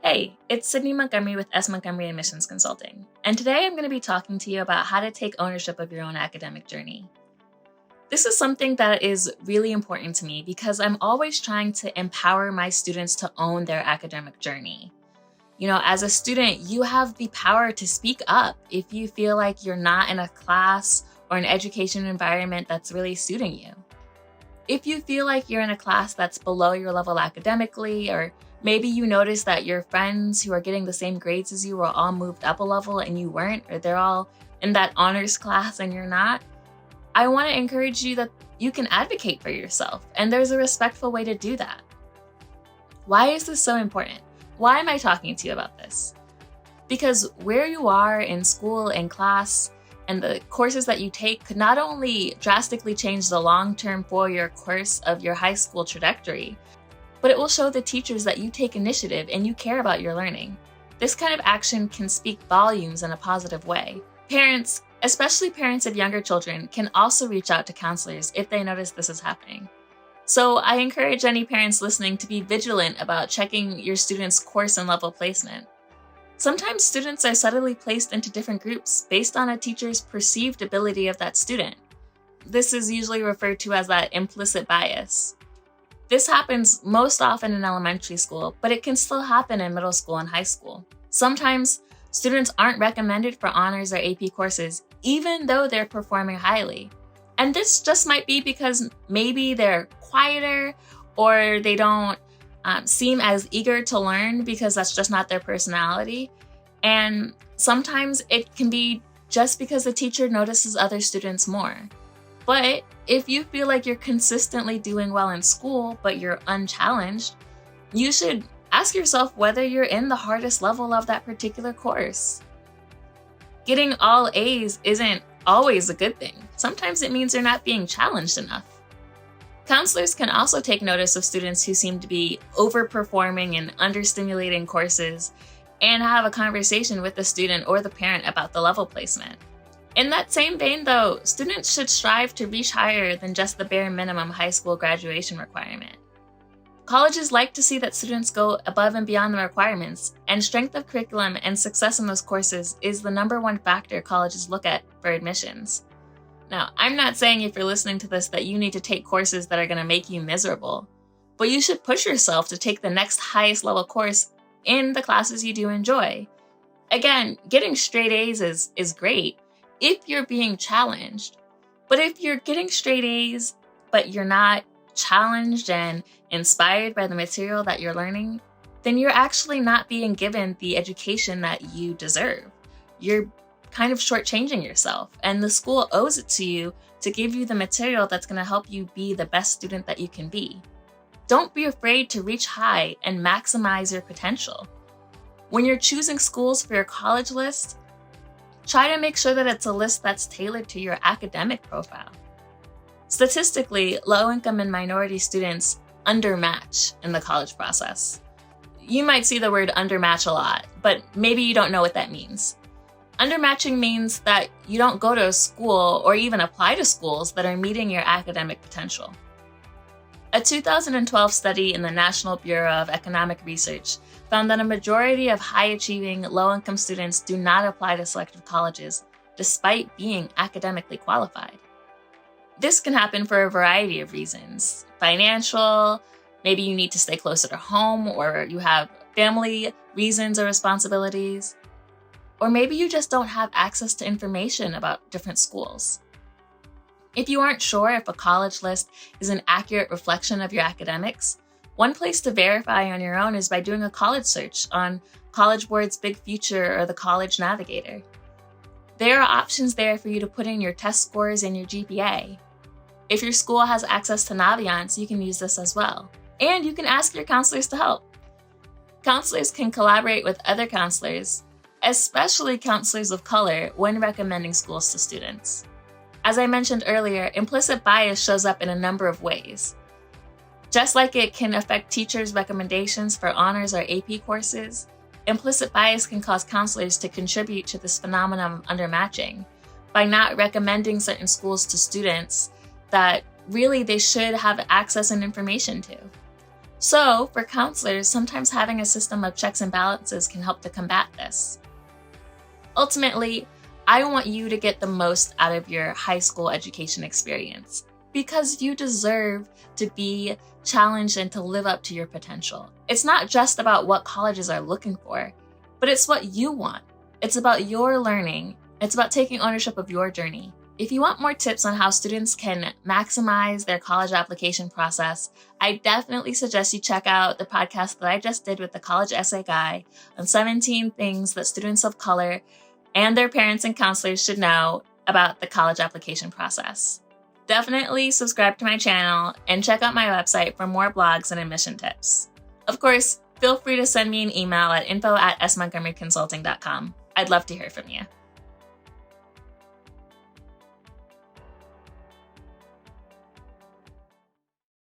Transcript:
Hey, it's Sydney Montgomery with S. Montgomery Admissions Consulting, and today I'm going to be talking to you about how to take ownership of your own academic journey. This is something that is really important to me because I'm always trying to empower my students to own their academic journey. You know, as a student, you have the power to speak up if you feel like you're not in a class or an education environment that's really suiting you. If you feel like you're in a class that's below your level academically, or maybe you notice that your friends who are getting the same grades as you were all moved up a level and you weren't, or they're all in that honors class and you're not, I want to encourage you that you can advocate for yourself, and there's a respectful way to do that. Why is this so important? Why am I talking to you about this? Because where you are in school and class and the courses that you take could not only drastically change the long-term four-year course of your high school trajectory, but it will show the teachers that you take initiative and you care about your learning. This kind of action can speak volumes in a positive way. Parents, especially parents of younger children, can also reach out to counselors if they notice this is happening. So I encourage any parents listening to be vigilant about checking your students' course and level placement. Sometimes students are subtly placed into different groups based on a teacher's perceived ability of that student. This is usually referred to as that implicit bias. This happens most often in elementary school, but it can still happen in middle school and high school. Sometimes students aren't recommended for honors or AP courses, even though they're performing highly. And this just might be because maybe they're quieter or they don't seem as eager to learn because that's just not their personality. And sometimes it can be just because the teacher notices other students more. But if you feel like you're consistently doing well in school, but you're unchallenged, you should ask yourself whether you're in the hardest level of that particular course. Getting all A's isn't always a good thing. Sometimes it means you're not being challenged enough. Counselors can also take notice of students who seem to be overperforming in understimulating courses and have a conversation with the student or the parent about the level placement. In that same vein, though, students should strive to reach higher than just the bare minimum high school graduation requirement. Colleges like to see that students go above and beyond the requirements, and strength of curriculum and success in those courses is the number one factor colleges look at for admissions. Now, I'm not saying if you're listening to this that you need to take courses that are going to make you miserable, but you should push yourself to take the next highest level course in the classes you do enjoy. Again, getting straight A's is great if you're being challenged, but if you're getting straight A's, but you're not challenged and inspired by the material that you're learning, then you're actually not being given the education that you deserve. You're kind of shortchanging yourself, and the school owes it to you to give you the material that's going to help you be the best student that you can be. Don't be afraid to reach high and maximize your potential. When you're choosing schools for your college list, try to make sure that it's a list that's tailored to your academic profile. Statistically, low-income and minority students undermatch in the college process. You might see the word undermatch a lot, but maybe you don't know what that means. Undermatching means that you don't go to a school or even apply to schools that are meeting your academic potential. A 2012 study in the National Bureau of Economic Research found that a majority of high-achieving, low-income students do not apply to selective colleges, despite being academically qualified. This can happen for a variety of reasons. Financial, maybe you need to stay closer to home, or you have family reasons or responsibilities. Or maybe you just don't have access to information about different schools. If you aren't sure if a college list is an accurate reflection of your academics, one place to verify on your own is by doing a college search on College Board's Big Future or the College Navigator. There are options there for you to put in your test scores and your GPA. If your school has access to Naviance, you can use this as well. And you can ask your counselors to help. Counselors can collaborate with other counselors, especially counselors of color, when recommending schools to students. As I mentioned earlier, implicit bias shows up in a number of ways. Just like it can affect teachers' recommendations for honors or AP courses, implicit bias can cause counselors to contribute to this phenomenon of undermatching by not recommending certain schools to students that really they should have access and information to. So, for counselors, sometimes having a system of checks and balances can help to combat this. Ultimately, I want you to get the most out of your high school education experience because you deserve to be challenged and to live up to your potential. It's not just about what colleges are looking for, but it's what you want. It's about your learning. It's about taking ownership of your journey. If you want more tips on how students can maximize their college application process, I definitely suggest you check out the podcast that I just did with the College Essay Guy on 17 things that students of color and their parents and counselors should know about the college application process. Definitely subscribe to my channel and check out my website for more blogs and admission tips. Of course, feel free to send me an email at info@smontgomeryconsulting.com. I'd love to hear from you.